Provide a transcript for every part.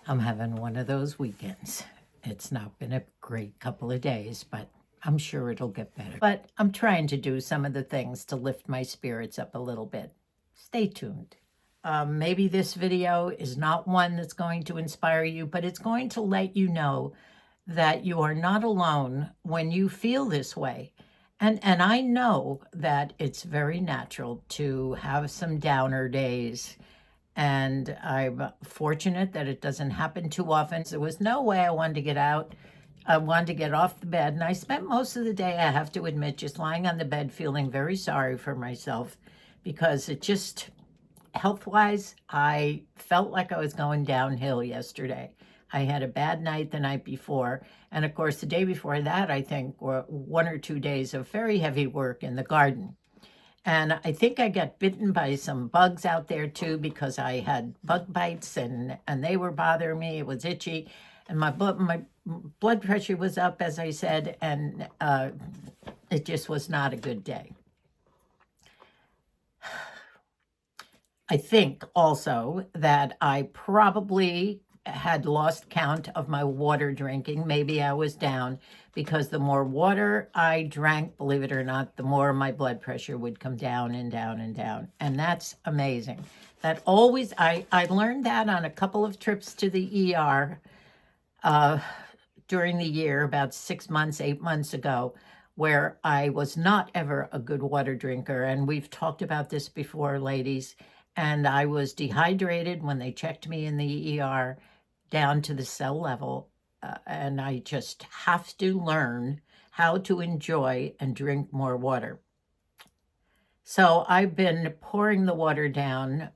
I'm having one of those weekends. It's not been a great couple of days, but I'm sure it'll get better. But I'm trying to do some of the things to lift my spirits up a little bit. Stay tuned. Maybe this video is not one that's going to inspire you, but it's going to let you know that you are not alone when you feel this way. And I know that it's very natural to have some downer days, and I'm fortunate that it doesn't happen too often. There was no way I wanted to get out. I wanted to get off the bed, and I spent most of the day, I have to admit, just lying on the bed feeling very sorry for myself because it just, health-wise, I felt like I was going downhill yesterday. I had a bad night the night before, and of course, the day before that, I think, were 1 or 2 days of very heavy work in the garden. And I think I got bitten by some bugs out there too because I had bug bites and they were bothering me. It was itchy, and my blood pressure was up, as I said, and it just was not a good day. I think also that I probably had lost count of my water drinking. Maybe I was down because the more water I drank, believe it or not, the more my blood pressure would come down and down and down. And that's amazing. That always, I learned that on a couple of trips to the ER during the year, about 6 months, 8 months ago, where I was not ever a good water drinker. And we've talked about this before, ladies. And I was dehydrated when they checked me in the ER down to the cell level. And I just have to learn how to enjoy and drink more water. So I've been pouring the water down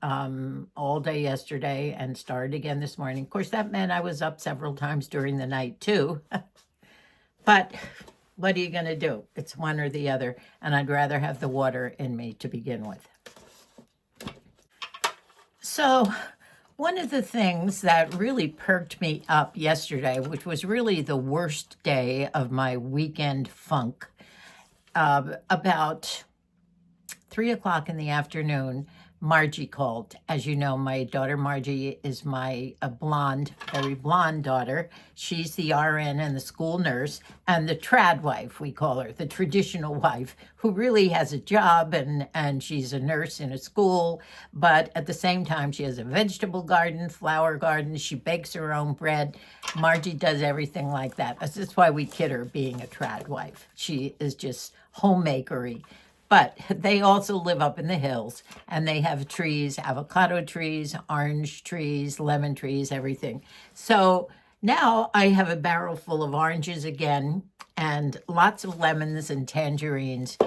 all day yesterday and started again this morning. Of course, that meant I was up several times during the night too. But what are you going to do? It's one or the other. And I'd rather have the water in me to begin with. So one of the things that really perked me up yesterday, which was really the worst day of my weekend funk, about 3 o'clock in the afternoon, Margie called. As you know, my daughter Margie is my blonde, very blonde daughter. She's the RN and the school nurse and the trad wife, we call her, the traditional wife, who really has a job and she's a nurse in a school, but at the same time, she has a vegetable garden, flower garden. She bakes her own bread. Margie does everything like that. That's why we kid her being a trad wife. She is just homemakery. But they also live up in the hills, and they have trees, avocado trees, orange trees, lemon trees, everything. So now I have a barrel full of oranges again and lots of lemons and tangerines.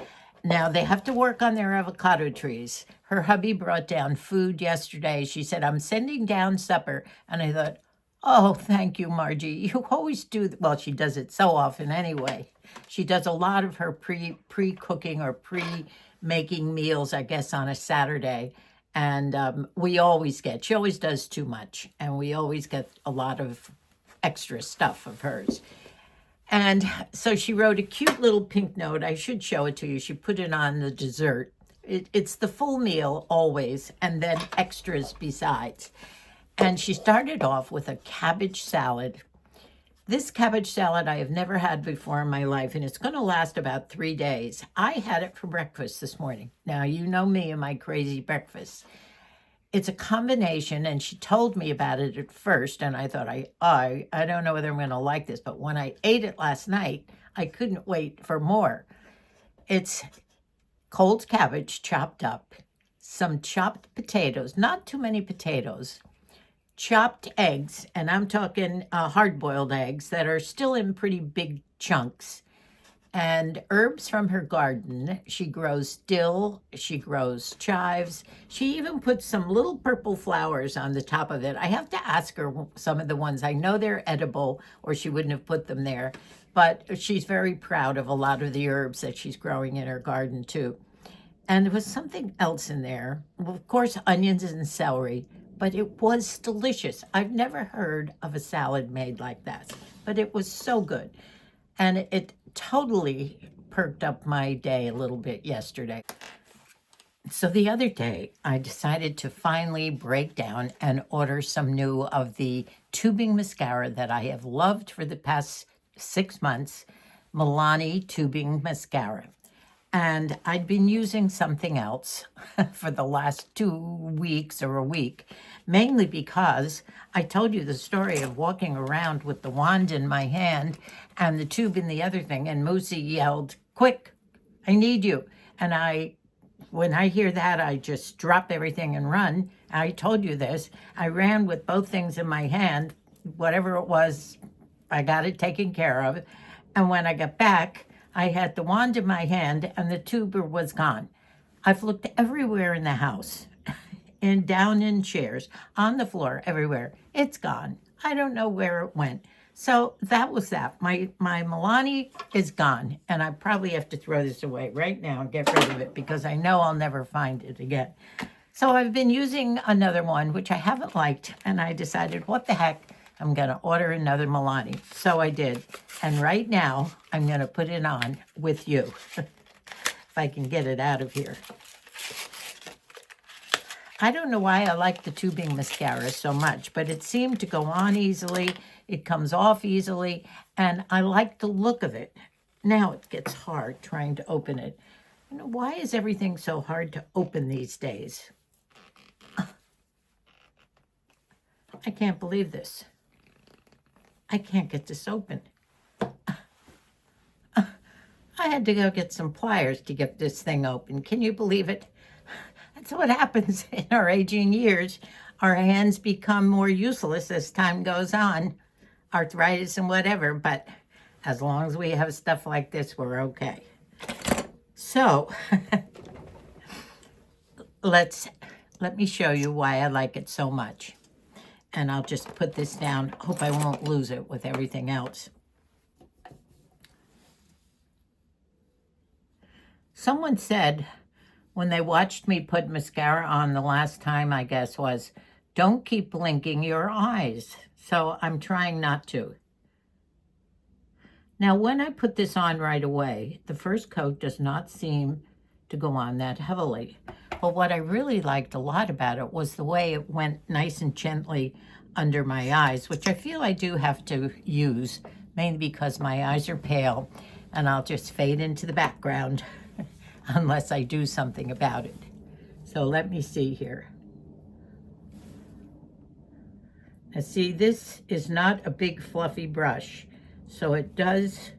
Now they have to work on their avocado trees. Her hubby brought down food yesterday. She said, I'm sending down supper. And I thought, oh, thank you, Margie. You always do. Well, she does it so often anyway. She does a lot of her pre-cooking or pre-making meals, I guess, on a Saturday. And we always get, she always does too much. And we always get a lot of extra stuff of hers. And so she wrote a cute little pink note. I should show it to you. She put it on the dessert. It's the full meal always, and then extras besides. And she started off with a cabbage salad. This cabbage salad I have never had before in my life, and it's going to last about 3 days. I had it for breakfast this morning. Now, you know me and my crazy breakfasts. It's a combination, and she told me about it at first, and I thought, I don't know whether I'm going to like this, but when I ate it last night, I couldn't wait for more. It's cold cabbage chopped up, some chopped potatoes, not too many potatoes, chopped eggs, and I'm talking hard-boiled eggs that are still in pretty big chunks, and herbs from her garden. She grows dill, she grows chives. She even puts some little purple flowers on the top of it. I have to ask her some of the ones. I know they're edible or she wouldn't have put them there, but she's very proud of a lot of the herbs that she's growing in her garden too. And there was something else in there. Well, of course, onions and celery, but it was delicious. I've never heard of a salad made like that, but it was so good. And it totally perked up my day a little bit yesterday. So the other day, I decided to finally break down and order some new of the tubing mascara that I have loved for the past 6 months, Milani tubing mascara. And I'd been using something else for the last 2 weeks or a week, mainly because I told you the story of walking around with the wand in my hand and the tube in the other thing. And Moosey yelled, "Quick, I need you." And when I hear that, I just drop everything and run. I told you this. I ran with both things in my hand. Whatever it was, I got it taken care of. And when I got back, I had the wand in my hand and the tuber was gone. I've looked everywhere in the house, and down in chairs, on the floor, everywhere. It's gone. I don't know where it went. So that was that. My Milani is gone, and I probably have to throw this away right now and get rid of it because I know I'll never find it again. So I've been using another one, which I haven't liked, and I decided, what the heck, I'm going to order another Milani. So I did. And right now, I'm going to put it on with you, if I can get it out of here. I don't know why I like the tubing mascara so much, but it seemed to go on easily. It comes off easily, and I like the look of it. Now it gets hard trying to open it. You know, why is everything so hard to open these days? I can't believe this. I can't get this open. I had to go get some pliers to get this thing open. Can you believe it? That's what happens in our aging years. Our hands become more useless as time goes on, arthritis and whatever, but as long as we have stuff like this, we're okay. So let me show you why I like it so much. And I'll just put this down. Hope I won't lose it with everything else. Someone said when they watched me put mascara on the last time, I guess, was, don't keep blinking your eyes. So I'm trying not to. Now, when I put this on right away, the first coat does not seem to go on that heavily. But what I really liked a lot about it was the way it went nice and gently under my eyes, which I feel I do have to use, mainly because my eyes are pale, and I'll just fade into the background unless I do something about it. So let me see here. Now see, this is not a big fluffy brush, so it does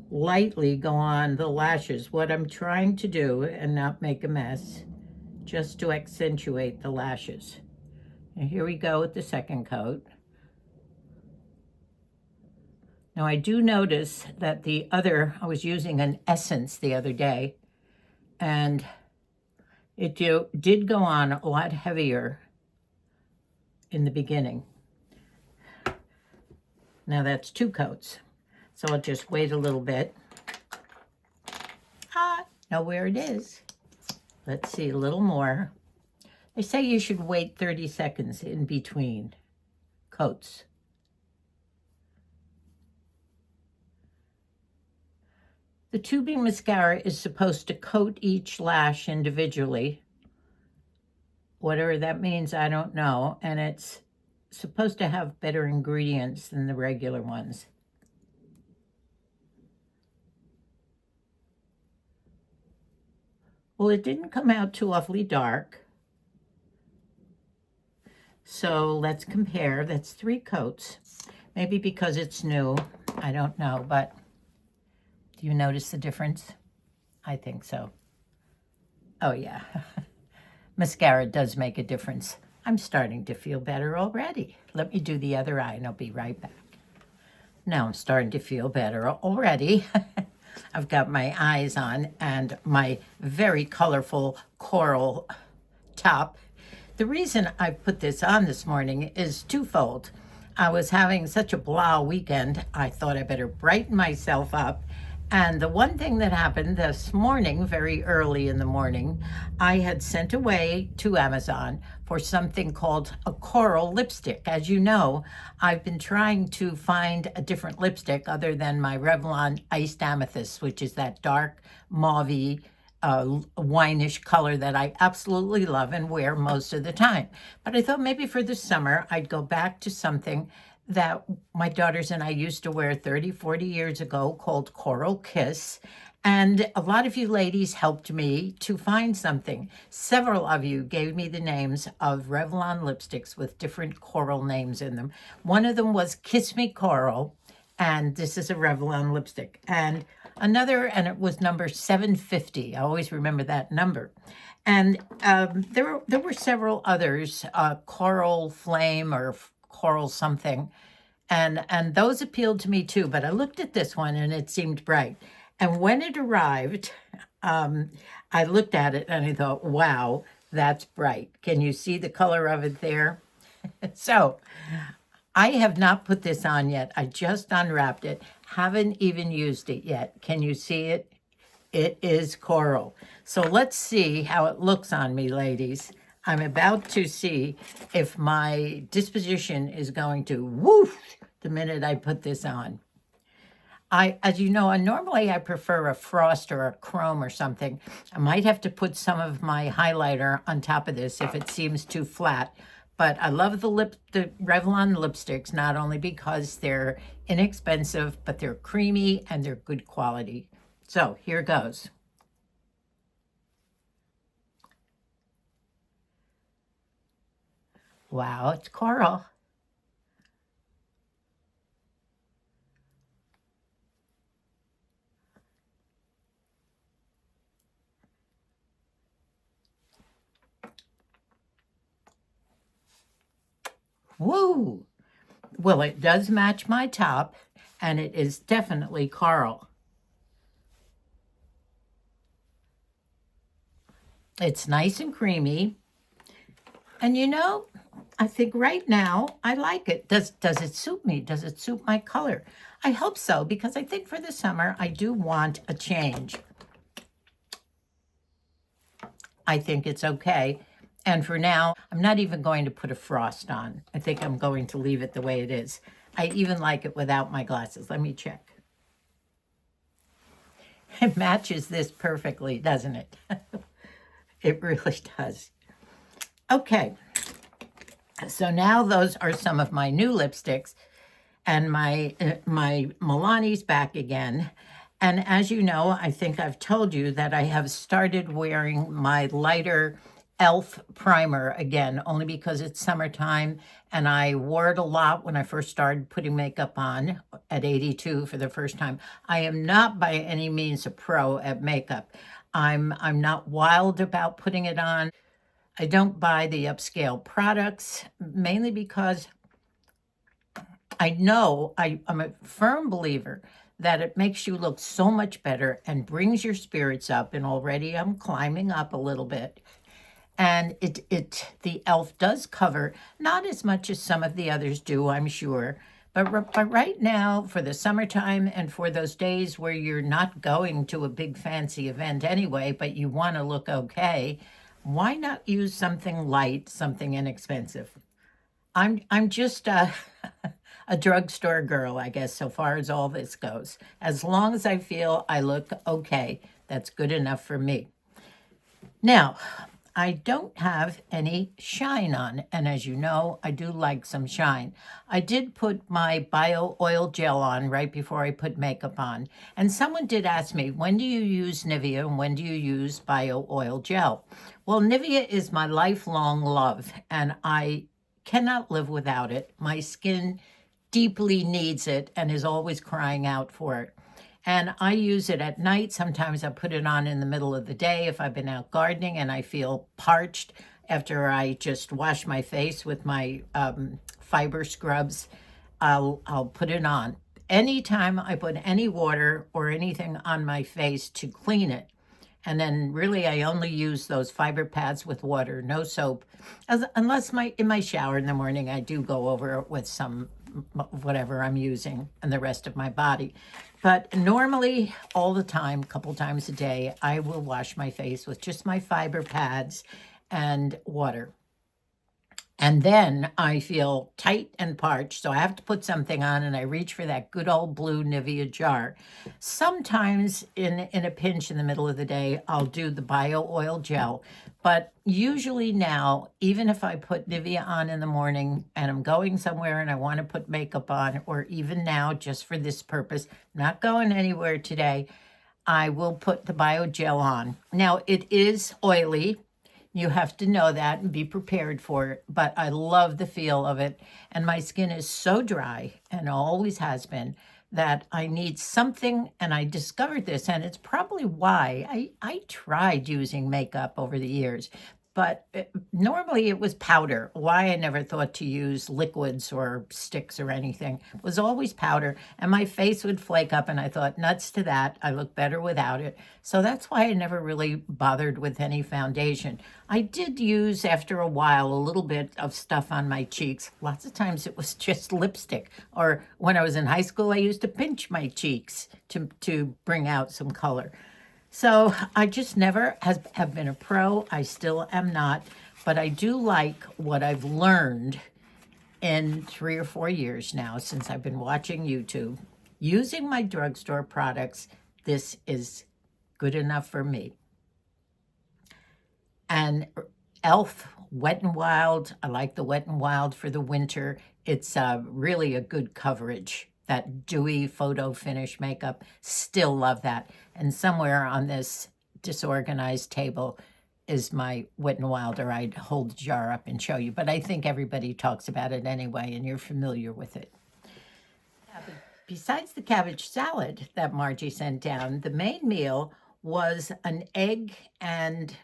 lightly go on the lashes. What I'm trying to do, and not make a mess, just to accentuate the lashes. And here we go with the second coat. Now I do notice that I was using an Essence the other day, and it did go on a lot heavier in the beginning. Now that's 2 coats. So I'll just wait a little bit. Know where it is. Let's see, a little more. They say you should wait 30 seconds in between coats. The tubing mascara is supposed to coat each lash individually. Whatever that means, I don't know. And it's supposed to have better ingredients than the regular ones. Well, it didn't come out too awfully dark. So let's compare. That's 3 coats. Maybe because it's new, I don't know, but do you notice the difference? I think so. Oh yeah, mascara does make a difference. I'm starting to feel better already. Let me do the other eye and I'll be right back. Now I'm starting to feel better already. I've got my eyes on and my very colorful coral top. The reason I put this on this morning is twofold. I was having such a blah weekend, I thought I better brighten myself up. And the one thing that happened this morning, very early in the morning, I had sent away to Amazon for something called a coral lipstick. As you know, I've been trying to find a different lipstick other than my Revlon Iced Amethyst, which is that dark mauve wineish color that I absolutely love and wear most of the time. But I thought maybe for the summer, I'd go back to something that my daughters and I used to wear 30, 40 years ago called Coral Kiss. And a lot of you ladies helped me to find something. Several of you gave me the names of Revlon lipsticks with different coral names in them. One of them was Kiss Me Coral, and this is a Revlon lipstick. And another, and it was number 750. I always remember that number. And there were several others, Coral Flame or Coral something. And those appealed to me too, but I looked at this one and it seemed bright. And when it arrived, I looked at it and I thought, wow, that's bright. Can you see the color of it there? So I have not put this on yet. I just unwrapped it. Haven't even used it yet. Can you see it? It is coral. So let's see how it looks on me, ladies. I'm about to see if my disposition is going to woof the minute I put this on. As you know, normally I prefer a frost or a chrome or something. I might have to put some of my highlighter on top of this if it seems too flat. But I love the Revlon lipsticks, not only because they're inexpensive, but they're creamy and they're good quality. So here goes. Wow, it's coral. Woo! Well, it does match my top, and it is definitely coral. It's nice and creamy. And you know, I think right now I like it. Does it suit me? Does it suit my color? I hope so, because I think for the summer I do want a change. I think it's okay. And for now, I'm not even going to put a frost on. I think I'm going to leave it the way it is. I even like it without my glasses. Let me check. It matches this perfectly, doesn't it? It really does. Okay. So now those are some of my new lipsticks, and my Milani's back again. And as you know, I think I've told you that I have started wearing my lighter e.l.f. primer again, only because it's summertime, and I wore it a lot when I first started putting makeup on at 82 for the first time. I am not by any means a pro at makeup. I'm not wild about putting it on. I don't buy the upscale products, mainly because I know I'm a firm believer that it makes you look so much better and brings your spirits up. And already I'm climbing up a little bit. And the e.l.f. does cover, not as much as some of the others do, I'm sure. But right now, for the summertime and for those days where you're not going to a big fancy event anyway, but you want to look okay, why not use something light, something inexpensive? I'm just a drugstore girl, I guess, so far as all this goes. As long as I feel I look okay, that's good enough for me. Now, I don't have any shine on, and as you know, I do like some shine. I did put my bio oil gel on right before I put makeup on, and someone did ask me, when do you use Nivea and when do you use bio oil gel? Well, Nivea is my lifelong love, and I cannot live without it. My skin deeply needs it and is always crying out for it. And I use it at night. Sometimes I put it on in the middle of the day if I've been out gardening and I feel parched after I just wash my face with my fiber scrubs. I'll put it on. Anytime I put any water or anything on my face to clean it, and then really I only use those fiber pads with water, no soap, unless in my shower in the morning I do go over it with some whatever I'm using and the rest of my body. But normally, all the time, a couple times a day, I will wash my face with just my fiber pads and water. And then I feel tight and parched, so I have to put something on, and I reach for that good old blue Nivea jar. Sometimes, in a pinch in the middle of the day, I'll do the bio oil gel. But usually now, even if I put Nivea on in the morning and I'm going somewhere and I want to put makeup on, or even now, just for this purpose, not going anywhere today, I will put the bio gel on. Now, it is oily. You have to know that and be prepared for it. But I love the feel of it. And my skin is so dry, and always has been, that I need something. And I discovered this, and it's probably why I tried using makeup over the years. But normally it was powder. Why I never thought to use liquids or sticks or anything. It was always powder. And my face would flake up, and I thought, nuts to that. I look better without it. So that's why I never really bothered with any foundation. I did use, after a while, a little bit of stuff on my cheeks. Lots of times it was just lipstick. Or when I was in high school, I used to pinch my cheeks to bring out some color. So I just never have been a pro. I still am not. But I do like what I've learned in 3 or 4 years now, since I've been watching YouTube. Using my drugstore products, this is good enough for me. And Elf Wet n Wild, I like the Wet n Wild for the winter. It's really a good coverage. That dewy photo finish makeup, still love that. And somewhere on this disorganized table is my Wet n Wild, or I'd hold the jar up and show you. But I think everybody talks about it anyway, and you're familiar with it. Besides the cabbage salad that Margie sent down, the main meal was an egg, and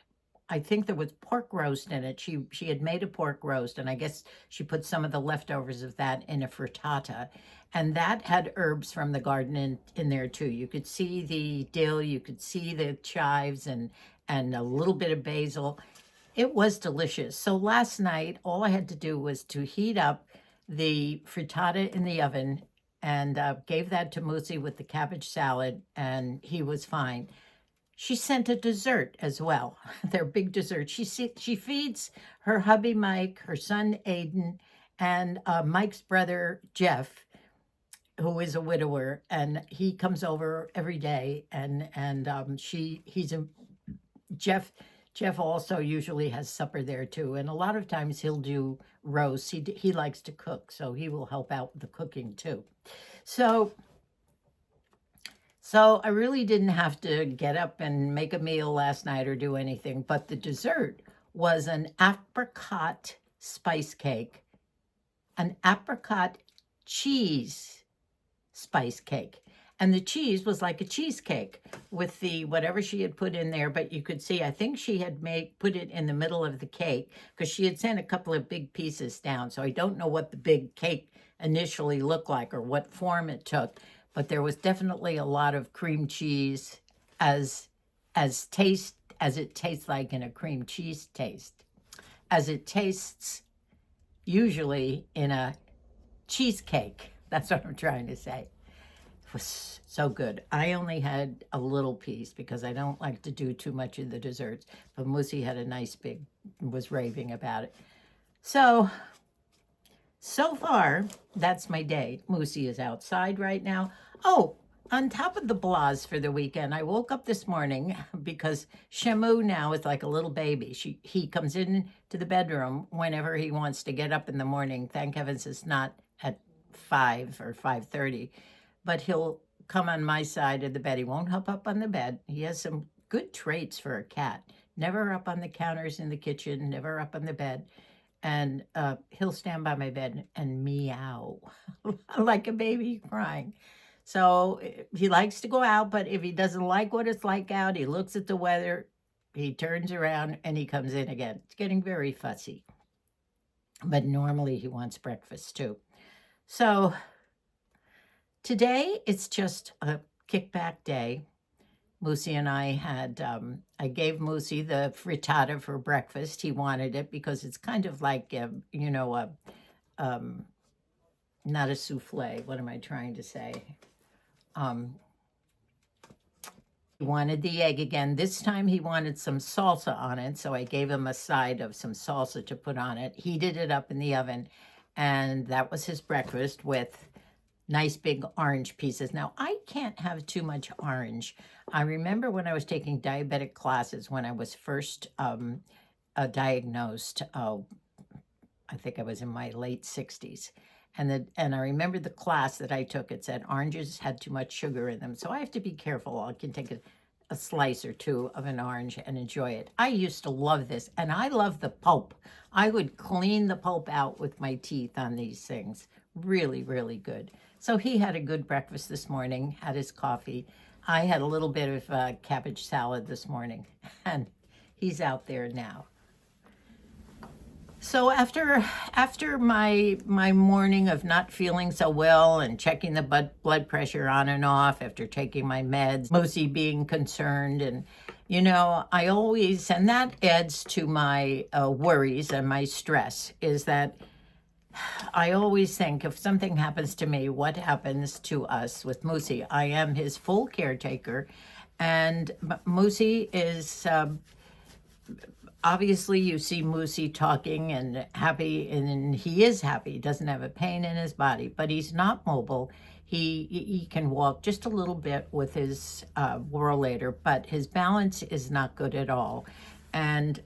I think there was pork roast in it. She had made a pork roast, and I guess she put some of the leftovers of that in a frittata. And that had herbs from the garden in there too. You could see the dill, you could see the chives, and a little bit of basil. It was delicious. So last night, all I had to do was to heat up the frittata in the oven, and gave that to Moosey with the cabbage salad, and he was fine. She sent a dessert as well. Their big dessert. She feeds her hubby Mike, her son Aiden, and Mike's brother Jeff, who is a widower, and he comes over every day. And he's a Jeff. Jeff also usually has supper there too, and a lot of times he'll do roasts. He likes to cook, so he will help out with the cooking too. So I really didn't have to get up and make a meal last night or do anything, but the dessert was an apricot spice cake, an apricot cheese spice cake. And the cheese was like a cheesecake with the whatever she had put in there, but you could see, I think she had put it in the middle of the cake, because she had sent a couple of big pieces down. So I don't know what the big cake initially looked like or what form it took, but there was definitely a lot of cream cheese as it tastes like in a cream cheese taste, as it tastes usually in a cheesecake. That's what I'm trying to say. It was so good. I only had a little piece because I don't like to do too much of the desserts, but Moosey had a nice big, was raving about it. So far, that's my day. Moosey is outside right now. Oh, on top of the blahs for the weekend, I woke up this morning because Shamu now is like a little baby. He comes in to the bedroom whenever he wants to get up in the morning. Thank heavens it's not at 5 or 5:30, but he'll come on my side of the bed. He won't hop up on the bed. He has some good traits for a cat. Never up on the counters in the kitchen, never up on the bed. And he'll stand by my bed and meow like a baby crying. So he likes to go out, but if he doesn't like what it's like out, he looks at the weather, he turns around, and he comes in again. It's getting very fussy. But normally he wants breakfast too. So today it's just a kickback day. Moosey and I had, I gave Moosey the frittata for breakfast. He wanted it because it's kind of like, not a souffle. What am I trying to say? He wanted the egg again. This time he wanted some salsa on it, so I gave him a side of some salsa to put on it, heated it up in the oven, and that was his breakfast with nice big orange pieces. Now, I can't have too much orange. I remember when I was taking diabetic classes when I was first diagnosed. I think I was in my late 60s. And I remember the class that I took, it said oranges had too much sugar in them. So I have to be careful. I can take a slice or two of an orange and enjoy it. I used to love this, and I love the pulp. I would clean the pulp out with my teeth on these things. Really, really good. So he had a good breakfast this morning, had his coffee. I had a little bit of cabbage salad this morning, and he's out there now. So after my morning of not feeling so well and checking the blood pressure on and off after taking my meds, mostly being concerned, and I always, and that adds to my worries and my stress, is that I always think if something happens to me, what happens to us with Moosey? I am his full caretaker, and Moosey is. Obviously, you see Moosey talking and happy, and he is happy. He doesn't have a pain in his body, but he's not mobile. He can walk just a little bit with his rollator, but his balance is not good at all, and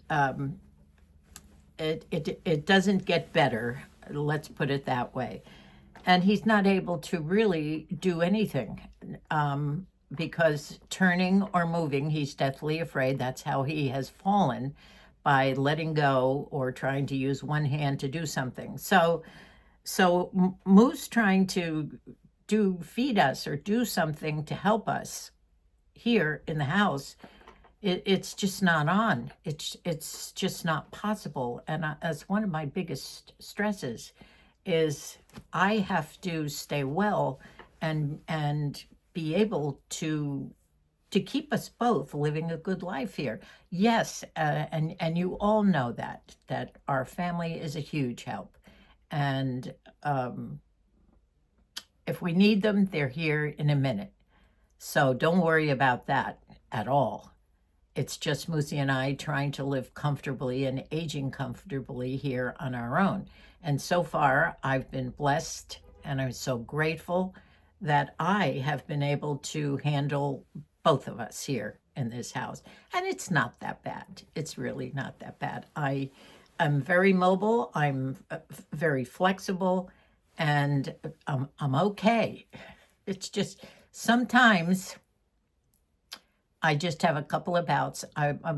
it doesn't get better. Let's put it that way. And he's not able to really do anything. Because turning or moving, he's deathly afraid. That's how he has fallen, by letting go or trying to use one hand to do something. So Moose trying to feed us or do something to help us here in the house, it's just not on. It's just not possible. And that's one of my biggest stresses, is I have to stay well and be able to keep us both living a good life here. Yes, and you all know that our family is a huge help, and if we need them, they're here in a minute. So don't worry about that at all. It's just Moosey and I trying to live comfortably and aging comfortably here on our own. And so far, I've been blessed, and I'm so grateful that I have been able to handle both of us here in this house. And it's not that bad. It's really not that bad. I'm very mobile. I'm very flexible, and I'm okay. It's just sometimes I just have a couple of bouts.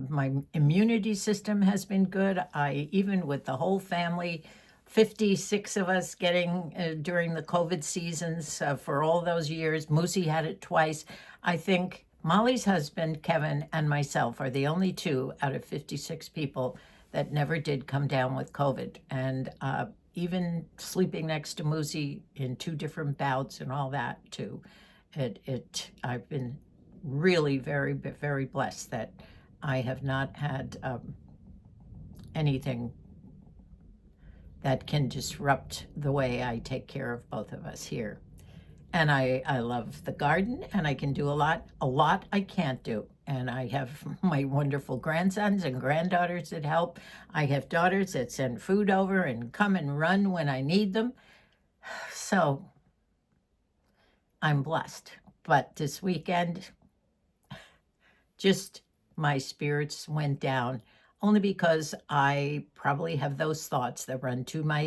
My immunity system has been good. Even with the whole family, 56 of us getting during the COVID seasons for all those years. Moosey had it twice. I think Molly's husband, Kevin, and myself are the only two out of 56 people that never did come down with COVID. And even sleeping next to Moosey in 2 different bouts and all that too, I've been really very, very blessed that I have not had anything that can disrupt the way I take care of both of us here. And I love the garden, and I can do a lot I can't do. And I have my wonderful grandsons and granddaughters that help. I have daughters that send food over and come and run when I need them. So I'm blessed. But this weekend, just my spirits went down, only because I probably have those thoughts that run through my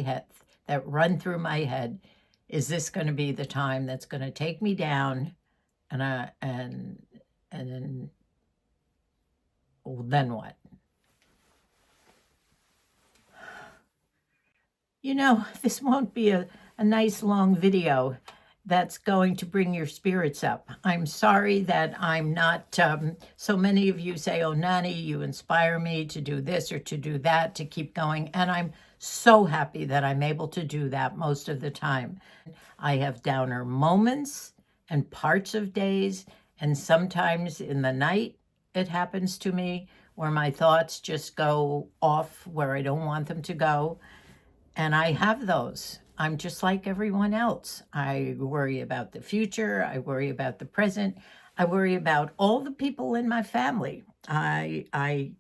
head. Is this going to be the time that's going to take me down? And then, well, then what? This won't be a nice long video that's going to bring your spirits up. I'm sorry that I'm not, so many of you say, oh, Nani, you inspire me to do this or to do that, to keep going. And I'm so happy that I'm able to do that most of the time. I have downer moments and parts of days, and sometimes in the night it happens to me where my thoughts just go off where I don't want them to go. And I have those. I'm just like everyone else. I worry about the future. I worry about the present. I worry about all the people in my family. I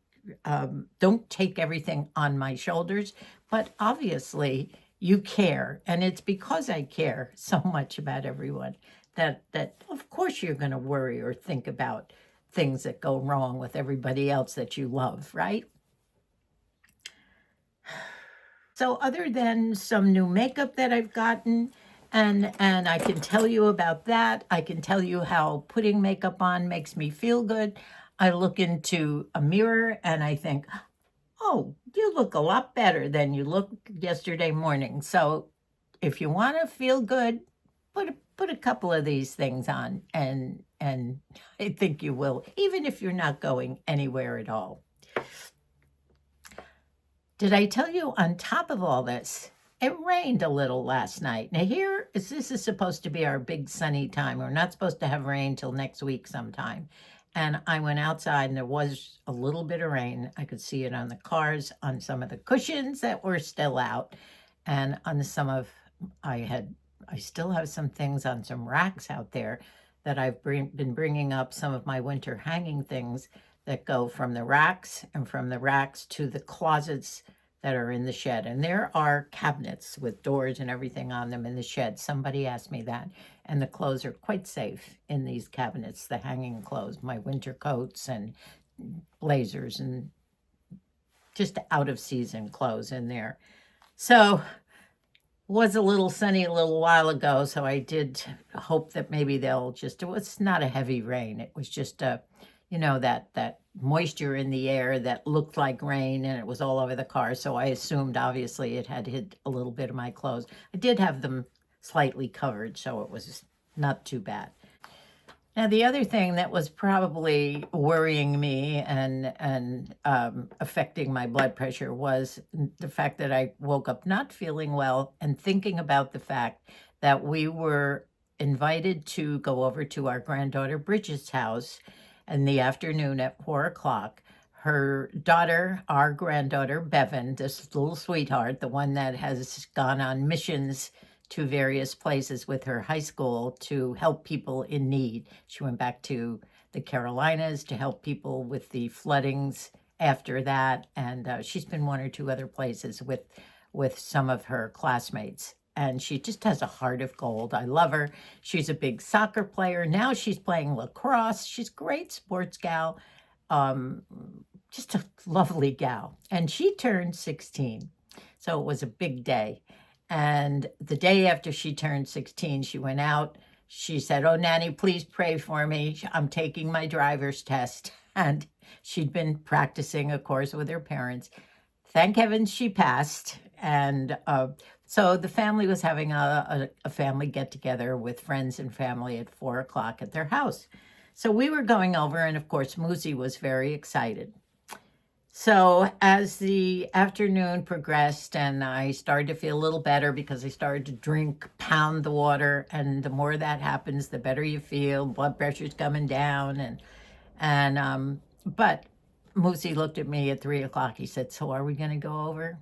don't take everything on my shoulders, but obviously you care, and it's because I care so much about everyone that of course you're going to worry or think about things that go wrong with everybody else that you love, right? So other than some new makeup that I've gotten, and I can tell you about that. I can tell you how putting makeup on makes me feel good. I look into a mirror and I think, oh, you look a lot better than you looked yesterday morning. So if you want to feel good, put a couple of these things on, and I think you will, even if you're not going anywhere at all. Did I tell you on top of all this, it rained a little last night. Now this is supposed to be our big sunny time. We're not supposed to have rain till next week sometime. And I went outside and there was a little bit of rain. I could see it on the cars, on some of the cushions that were still out, and on some of I still have some things on some racks out there that I've been bringing up, some of my winter hanging things that go from the racks, and from the racks to the closets that are in the shed. And there are cabinets with doors and everything on them in the shed. Somebody asked me that. And the clothes are quite safe in these cabinets, the hanging clothes, my winter coats and blazers and just out of season clothes in there. So was a little sunny a little while ago, so I did hope that maybe it was not a heavy rain. It was just that moisture in the air that looked like rain, and it was all over the car. So I assumed obviously it had hit a little bit of my clothes. I did have them slightly covered, so it was not too bad. Now, the other thing that was probably worrying me and affecting my blood pressure was the fact that I woke up not feeling well and thinking about the fact that we were invited to go over to our granddaughter Bridget's house in the afternoon at 4 o'clock. Her daughter, our granddaughter, Bevan, this little sweetheart, the one that has gone on missions to various places with her high school to help people in need. She went back to the Carolinas to help people with the floodings after that, and she's been one or two other places with some of her classmates. And she just has a heart of gold. I love her. She's a big soccer player. Now she's playing lacrosse. She's a great sports gal. Just a lovely gal. And she turned 16. So it was a big day. And the day after she turned 16, she went out. She said, "Oh, Nanny, please pray for me. I'm taking my driver's test." And she'd been practicing, of course, with her parents. Thank heavens she passed. And so the family was having a family get-together with friends and family at 4 o'clock at their house. So we were going over, and of course, Muzi was very excited. So as the afternoon progressed and I started to feel a little better because I started to pound the water, and the more that happens, the better you feel. Blood pressure's coming down, but Muzi looked at me at 3 o'clock. He said, "So are we going to go over?"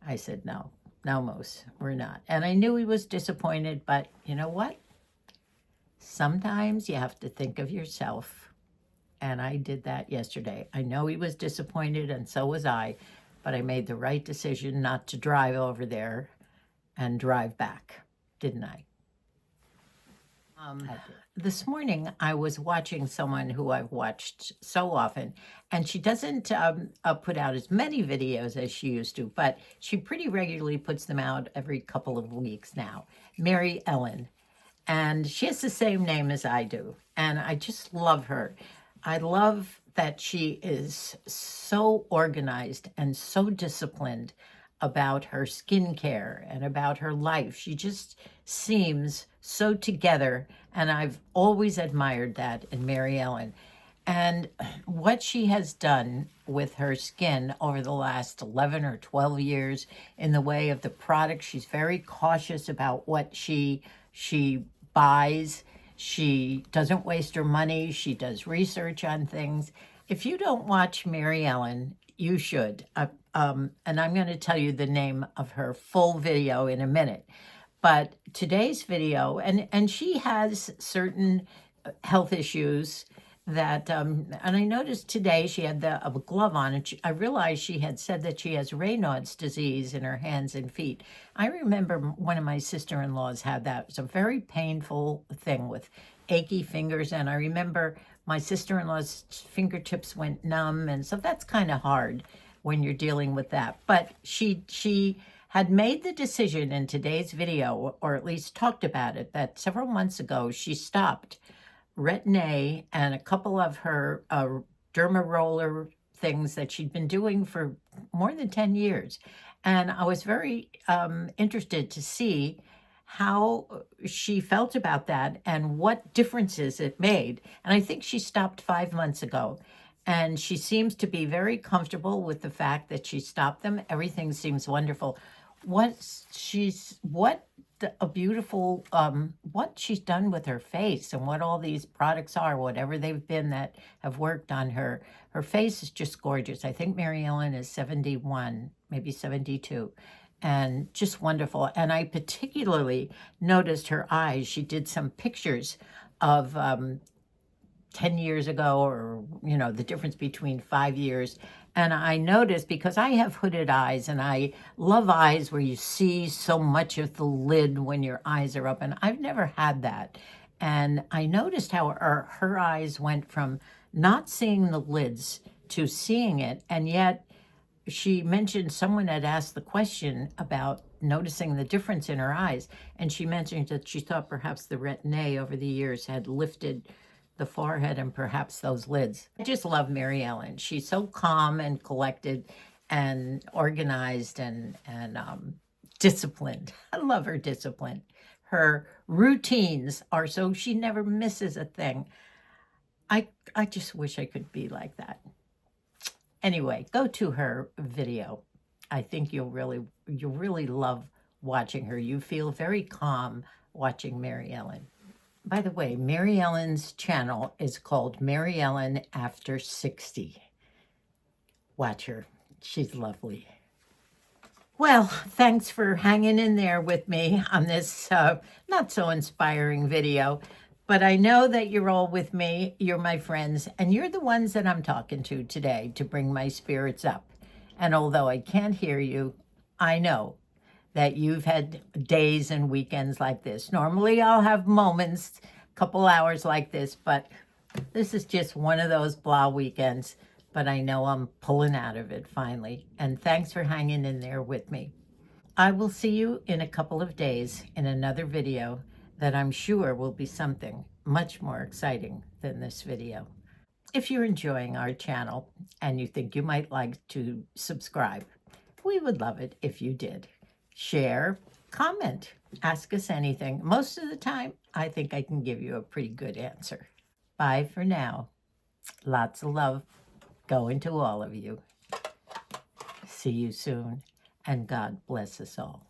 I said, "No, Moose, we're not." And I knew he was disappointed, but you know what? Sometimes you have to think of yourself. And I did that yesterday. I know he was disappointed, and so was I, but I made the right decision not to drive over there and drive back, didn't I? This morning, I was watching someone who I've watched so often, and she doesn't put out as many videos as she used to, but she pretty regularly puts them out every couple of weeks now. Mary Ellen. And she has the same name as I do, and I just love her. I love that she is so organized and so disciplined about her skincare and about her life. She just seems so together, and I've always admired that in Mary Ellen. And what she has done with her skin over the last 11 or 12 years in the way of the products, she's very cautious about what she buys. She doesn't waste her money. She does research on things. If you don't watch Mary Ellen, you should. And I'm going to tell you the name of her full video in a minute. But today's video, and she has certain health issues that, and I noticed today she had a glove on, and I realized she had said that she has Raynaud's disease in her hands and feet. I remember one of my sister-in-laws had that. It was a very painful thing with achy fingers, and I remember my sister-in-law's fingertips went numb, and so that's kind of hard when you're dealing with that. But she had made the decision in today's video, or at least talked about it, that several months ago she stopped Retin-A and a couple of her derma roller things that she'd been doing for more than 10 years. And I was very interested to see how she felt about that and what differences it made. And I think she stopped 5 months ago. And she seems to be very comfortable with the fact that she stopped them. Everything seems wonderful. A beautiful what she's done with her face and what all these products are, whatever they've been that have worked on her. Her face is just gorgeous. I think Mary Ellen is 71, maybe 72, and just wonderful. And I particularly noticed her eyes. She did some pictures of 10 years ago, or, the difference between 5 years. And I noticed, because I have hooded eyes and I love eyes where you see so much of the lid when your eyes are open. I've never had that. And I noticed how her eyes went from not seeing the lids to seeing it. And yet she mentioned someone had asked the question about noticing the difference in her eyes. And she mentioned that she thought perhaps the Retin-A over the years had lifted the forehead and perhaps those lids. I just love Mary Ellen. She's so calm and collected and organized and disciplined. I love her discipline. Her routines are so she never misses a thing. I just wish I could be like that. Anyway, go to her video. I think you'll really love watching her. You feel very calm watching Mary Ellen. By the way, Mary Ellen's channel is called Mary Ellen After 60. Watch her. She's lovely. Well, thanks for hanging in there with me on this not so inspiring video. But I know that you're all with me. You're my friends, and you're the ones that I'm talking to today to bring my spirits up. And although I can't hear you, I know that you've had days and weekends like this. Normally I'll have moments, a couple hours like this, but this is just one of those blah weekends. But I know I'm pulling out of it finally. And thanks for hanging in there with me. I will see you in a couple of days in another video that I'm sure will be something much more exciting than this video. If you're enjoying our channel and you think you might like to subscribe, we would love it if you did. Share, comment, ask us anything. Most of the time, I think I can give you a pretty good answer. Bye for now. Lots of love going to all of you. See you soon, and God bless us all.